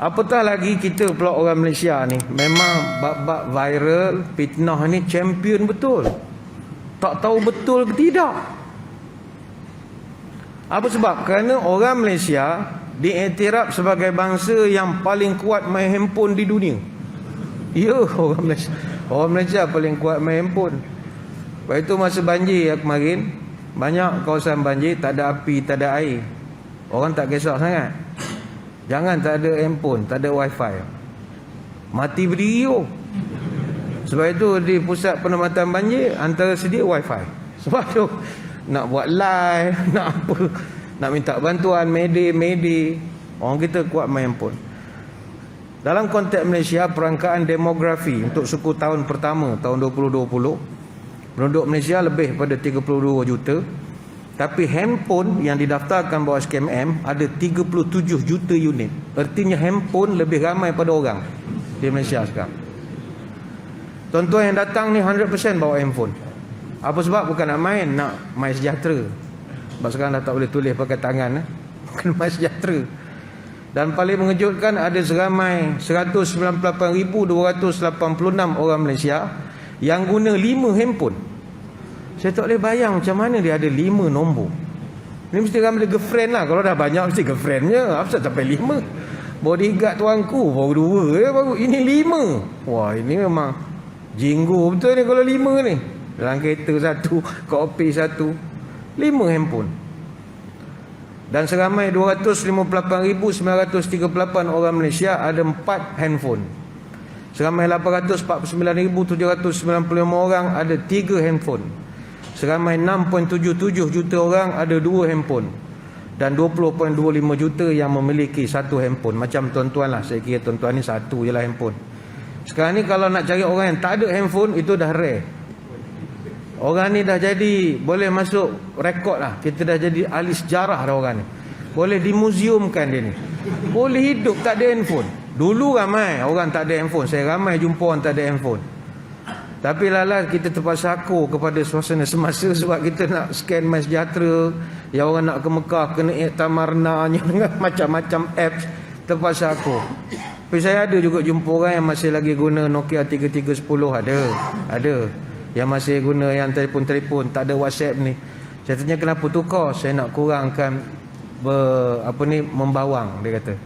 Apatah lagi kita pula orang Malaysia ni, memang bab-bab viral, fitnah ni champion betul. Tak tahu betul ke tidak. Apa sebab? Kerana orang Malaysia diiktiraf sebagai bangsa yang paling kuat main handphone di dunia. Ya, orang Malaysia. Orang Malaysia paling kuat main handphone. Lepas itu masa banjir kemarin, banyak kawasan banjir tak ada api, tak ada air. Orang tak kisah sangat. Jangan tak ada handphone, tak ada wifi, mati berdiri. Sebab itu di pusat penyelamatan banjir antara sedia wifi. Sebab tu nak buat live, nak apa, nak minta bantuan, mayday, orang kita kuat main handphone. Dalam konteks Malaysia, perangkaan demografi untuk suku tahun pertama tahun 2020, penduduk Malaysia lebih pada 32 juta. Tapi handphone yang didaftarkan bawah SKMM ada 37 juta unit. Artinya handphone lebih ramai pada orang di Malaysia sekarang. Tuan-tuan yang datang ni 100% bawa handphone. Apa sebab? Bukan nak main, nak MySejahtera. Sebab sekarang dah tak boleh tulis pakai tangan, bukan MySejahtera. Dan paling mengejutkan, ada seramai 198,286 orang Malaysia yang guna 5 handphone. Saya tak boleh bayang macam mana dia ada 5 nombor. Ni mesti ramai girlfriend lah. Kalau dah banyak mesti girlfriendnya. Apa sampai 5? Bodyguard tuanku baru 2 baru. Ini 5. Wah, ini memang jinggu betul ni kalau 5 ni. Dalam kereta 1, kopi 1, 5 handphone. Dan seramai 258,938 orang Malaysia ada 4 handphone. Seramai 849,795 orang ada 3 handphone. Seramai 6.77 juta orang ada 2 handphone. Dan 20.25 juta yang memiliki 1 handphone. Macam tuan-tuan lah, saya kira tuan-tuan ni 1 je lah handphone. Sekarang ni kalau nak cari orang yang tak ada handphone, itu dah rare. Orang ni dah jadi, boleh masuk rekod lah. Kita dah jadi ahli sejarah dah orang ni. Boleh dimuseumkan dia ni. Boleh hidup tak ada handphone. Dulu ramai orang tak ada handphone. Saya ramai jumpa orang tak ada handphone. Tapi lala kita terpaksa akur kepada suasana semasa. Sebab kita nak scan MySejahtera. Yang orang nak ke Mekah kena iktamarnanya dengan macam-macam apps. Terpaksa akur. Tapi saya ada juga jumpa orang yang masih lagi guna Nokia 3310. Ada yang masih guna yang telefon-telefon, tak ada WhatsApp ni. Saya tanya kenapa tukar? Saya nak kurangkan membawang, dia kata.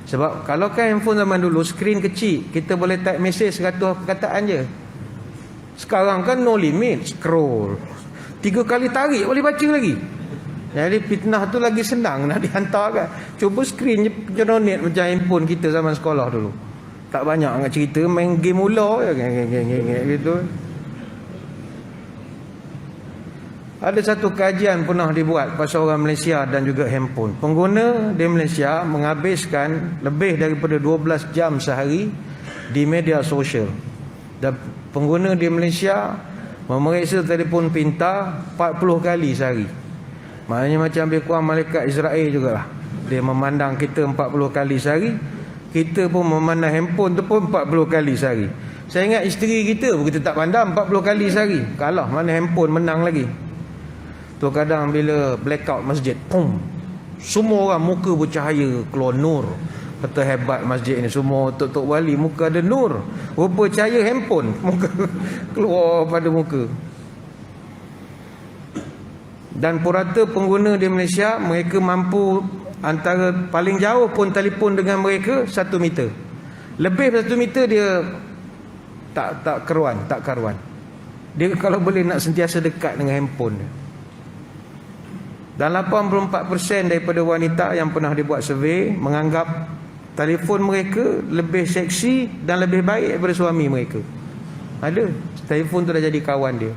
Sebab kalau kan handphone zaman dulu skrin kecil, kita boleh type mesej 100 perkataan je. Sekarang kan no limit, scroll 3 kali tarik boleh baca lagi. Jadi fitnah tu lagi senang nak dihantarkan. Cuba skrin je jeronet macam handphone kita zaman sekolah dulu. Tak banyak nak cerita, main game ular gitu. Ada satu kajian pernah dibuat pasal orang Malaysia dan juga handphone. Pengguna di Malaysia menghabiskan lebih daripada 12 jam sehari di media sosial. Dan pengguna di Malaysia memeriksa telefon pintar 40 kali sehari. Maknanya macam lebih kurang malaikat Israel jugalah. Dia memandang kita 40 kali sehari. Kita pun memandang handphone tu pun 40 kali sehari. Saya ingat isteri kita pun kita tak pandang 40 kali sehari. Kalah, mana handphone menang lagi. Tu kadang bila blackout masjid, pum, semua orang muka bercahaya, keluar nur. Kata hebat masjid ni, semua tok-tok wali muka ada nur. Rupa cahaya handphone, muka keluar pada muka. Dan purata pengguna di Malaysia, mereka mampu antara paling jauh pun telefon dengan mereka 1 meter. Lebih 1 meter dia tak karuan. Dia kalau boleh nak sentiasa dekat dengan handphone dia. Dan 84% daripada wanita yang pernah dibuat survey menganggap telefon mereka lebih seksi dan lebih baik daripada suami mereka. Ada, telefon tu dah jadi kawan dia.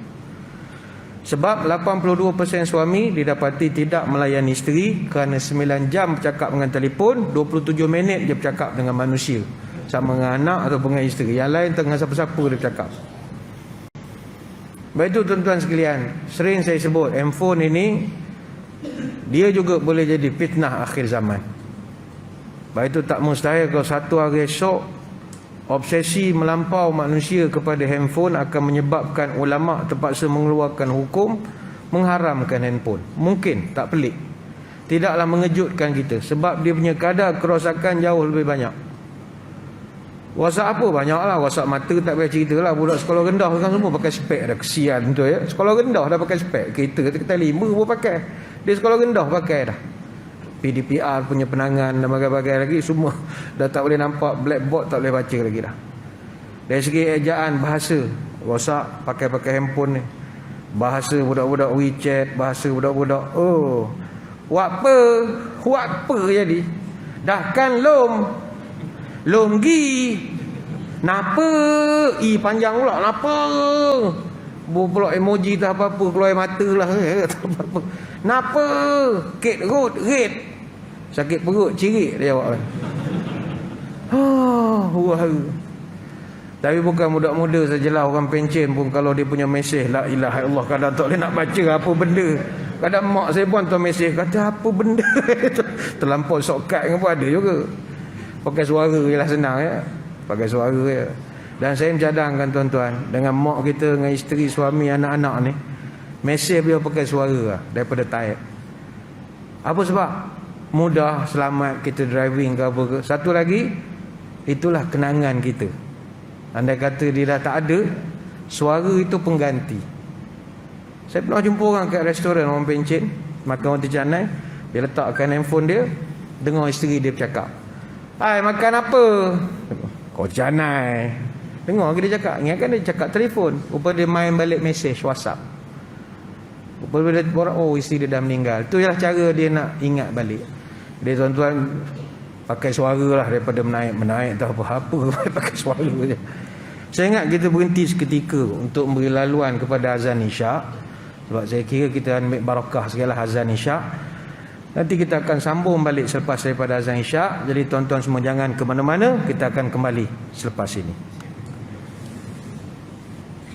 Sebab 82% suami didapati tidak melayani isteri kerana 9 jam bercakap dengan telefon, 27 minit dia bercakap dengan manusia, sama dengan anak atau dengan isteri. Yang lain tengah siapa-siapa dia bercakap. Baik itu tuan-tuan sekalian, sering saya sebut handphone ini dia juga boleh jadi fitnah akhir zaman. Baik itu tak mustahil kalau satu hari esok obsesi melampau manusia kepada handphone akan menyebabkan ulama terpaksa mengeluarkan hukum mengharamkan handphone. Mungkin, tak pelik. Tidaklah mengejutkan kita sebab dia punya kadar kerosakan jauh lebih banyak. WhatsApp apa? Banyak lah. WhatsApp mata tak payah cerita lah. Budak sekolah rendah kan semua pakai spek dah. Kesian tu ya. Sekolah rendah dah pakai spek. Kita 5 pun pakai. Dia sekolah rendah pakai dah. PDPR punya penangan dan bagai-bagai lagi semua dah tak boleh nampak, blackboard tak boleh baca lagi dah. Dari segi ejaan bahasa, WhatsApp pakai handphone ni. Bahasa budak-budak WeChat, bahasa budak-budak buat apa jadi? Dah kan lom gi. Napa? Panjang pula. Napa? Pula emoji tak apa-apa, keluar air mata lah. Tak apa-apa. Napa? Red. Sakit perut, cirit dia jawab. Wah. Tapi bukan muda-muda sajalah, orang pencen pun kalau dia punya mesej la ilaha illallah kadang tak boleh nak baca apa benda. Kadang mak saya pun hantar mesej kata apa benda. Terlampau shortcut pun ada juga. Pakai suara je lah, senang ya. Pakai suara je. Dan saya mencadangkan tuan-tuan, dengan mak kita, dengan isteri, suami, anak-anak ni, mesej dia pakai suara lah, daripada type. Apa sebab? Mudah, selamat kita driving ke apa ke. Satu lagi, itulah kenangan kita. Andai kata dia dah tak ada, suara itu pengganti. Saya pernah jumpa orang kat restoran, orang pencen, makan roti canai. Dia letakkan handphone dia, dengar isteri dia bercakap. Hai, makan apa? Roti canai. Dengar ke dia cakap. Ingatkan dia cakap telefon. Rupa dia main balik mesej WhatsApp. Rupa dia borak, isteri dia dah meninggal. Itu ialah cara dia nak ingat balik. Dia tuan-tuan pakai suara lah daripada menaik tak apa-apa. Pakai suara je. Saya ingat kita berhenti seketika untuk memberi laluan kepada azan isyak. Sebab saya kira kita ambil barakah segala azan isyak. Nanti kita akan sambung balik selepas daripada azan isyak. Jadi tuan-tuan semua jangan ke mana-mana. Kita akan kembali selepas ini.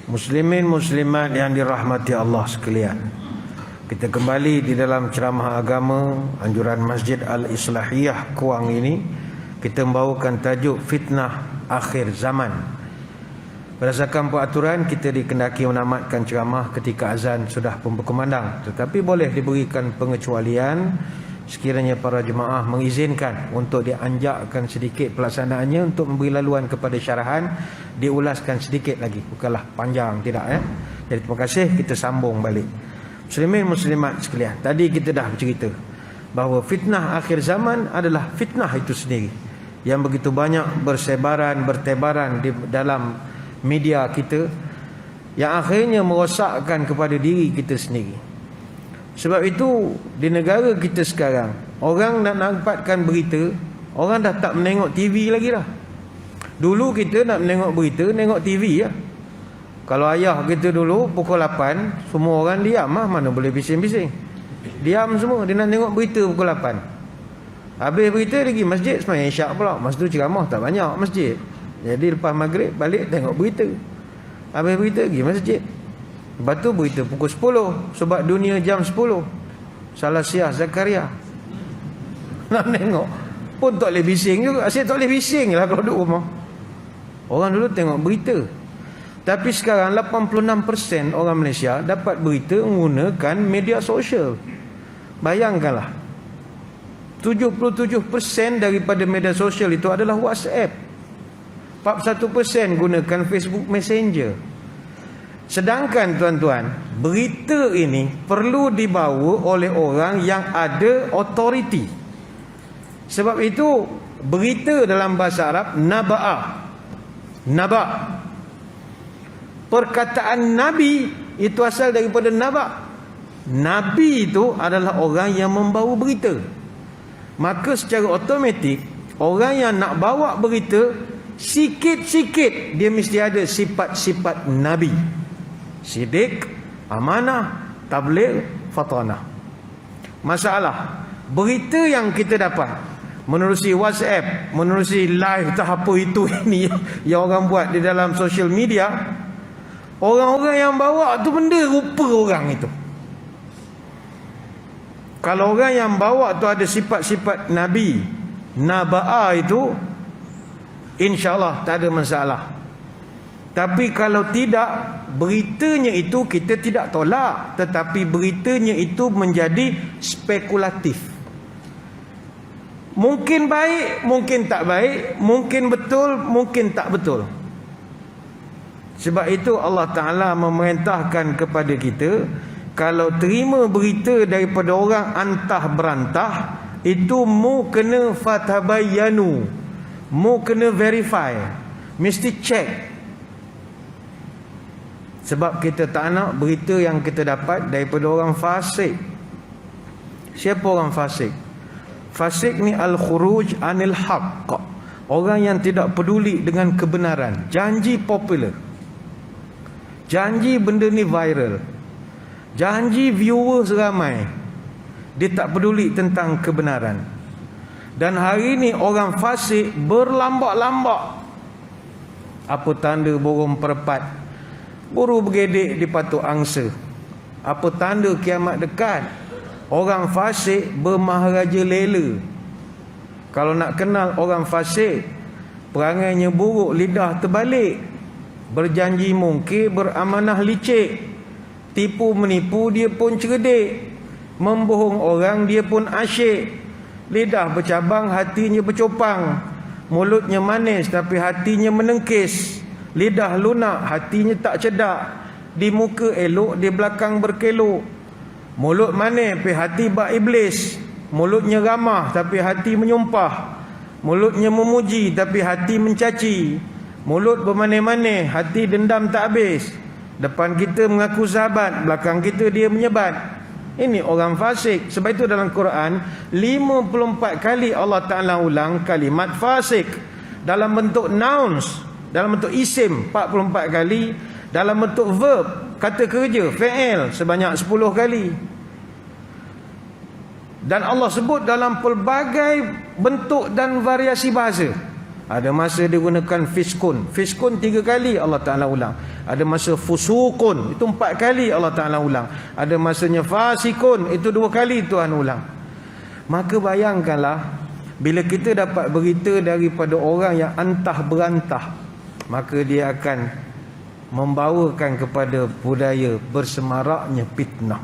Muslimin muslimat yang dirahmati Allah sekalian, kita kembali di dalam ceramah agama anjuran Masjid Al-Islahiyah Kuang ini. Kita membawakan tajuk fitnah akhir zaman. Berdasarkan peraturan, kita dikendaki menamatkan ceramah ketika azan sudah pun berkumandang. Tetapi boleh diberikan pengecualian sekiranya para jemaah mengizinkan untuk dianjakkan sedikit pelaksanaannya, untuk memberi laluan kepada syarahan, diulaskan sedikit lagi, bukanlah panjang, tidak ya. Jadi terima kasih, kita sambung balik. Muslimin muslimat sekalian, tadi kita dah bercerita bahawa fitnah akhir zaman adalah fitnah itu sendiri yang begitu banyak bertebaran di dalam media kita, yang akhirnya merosakkan kepada diri kita sendiri. Sebab itu di negara kita sekarang, orang nak nampakkan berita, orang dah tak menengok TV lagi dah. Dulu kita nak menengok berita, tengok TV lah. Kalau ayah kita dulu pukul 8, semua orang diam lah, mana boleh bising-bising. Diam semua, dia nak tengok berita pukul 8. Habis berita pergi masjid, semayang isyak pula. Masa tu ceramah tak banyak masjid. Jadi lepas maghrib balik tengok berita. Habis berita pergi masjid. Lepas tu berita pukul 10, sebab dunia jam 10. Salasiah Zakaria. Nak tengok pun tak boleh bising juga. Asyik tak boleh bising lah kalau duduk rumah. Orang dulu tengok berita. Tapi sekarang 86% orang Malaysia dapat berita menggunakan media sosial. Bayangkanlah, 77% daripada media sosial itu adalah WhatsApp. 41% gunakan Facebook Messenger. Sedangkan tuan-tuan, berita ini perlu dibawa oleh orang yang ada autoriti. Sebab itu berita dalam bahasa Arab naba'. Perkataan Nabi itu asal daripada naba'. Nabi itu adalah orang yang membawa berita. Maka secara automatik orang yang nak bawa berita, sikit-sikit dia mesti ada sifat-sifat Nabi. Sidik, amanah, tabligh, fatanah. Masalah, berita yang kita dapat menerusi WhatsApp, menerusi live tak apa itu ini yang orang buat di dalam social media, orang-orang yang bawa tu benda rupa orang itu. Kalau orang yang bawa tu ada sifat-sifat Nabi, naba'a itu, insya-Allah tak ada masalah. Tapi kalau tidak, beritanya itu kita tidak tolak, tetapi beritanya itu menjadi spekulatif. Mungkin baik, mungkin tak baik, mungkin betul, mungkin tak betul. Sebab itu Allah Ta'ala memerintahkan kepada kita, kalau terima berita daripada orang antah berantah, itu mu kena fatabayyanu, mu kena verify, mesti check. Sebab kita tak nak berita yang kita dapat daripada orang fasik. Siapa orang fasik? Fasik ni al-khuruj anil haqq, orang yang tidak peduli dengan kebenaran. Janji popular, janji benda ni viral, janji viewers ramai, dia tak peduli tentang kebenaran. Dan hari ni orang fasik berlambak-lambak. Apa tanda burung perpat? Buru bergedek dipatuk angsa. Apa tanda kiamat dekat? Orang fasik bermaharaja lela. Kalau nak kenal orang fasik, perangainya buruk, lidah terbalik, berjanji mungkir, beramanah licik, tipu menipu dia pun cerdik, membohong orang dia pun asyik, lidah bercabang hatinya bercopang, mulutnya manis tapi hatinya menengkis, lidah lunak hatinya tak cedak, di muka elok di belakang berkelok. Mulut manis tapi hati bak iblis, mulutnya ramah tapi hati menyumpah, mulutnya memuji tapi hati mencaci, mulut bermanis-manis hati dendam tak habis, depan kita mengaku sahabat, belakang kita dia menyebat. Ini orang fasik. Sebab itu dalam Quran 54 kali Allah Ta'ala ulang kalimat fasik, dalam bentuk nouns, dalam bentuk isim 44 kali, dalam bentuk verb, kata kerja, fi'il sebanyak 10 kali. Dan Allah sebut dalam pelbagai bentuk dan variasi bahasa. Ada masa dia gunakan fiskun. Fiskun 3 kali Allah Ta'ala ulang. Ada masa fusukun, itu 4 kali Allah Ta'ala ulang. Ada masanya fasikun, itu 2 kali Tuhan ulang. Maka bayangkanlah, bila kita dapat berita daripada orang yang antah berantah, maka dia akan membawakan kepada budaya bersemaraknya fitnah.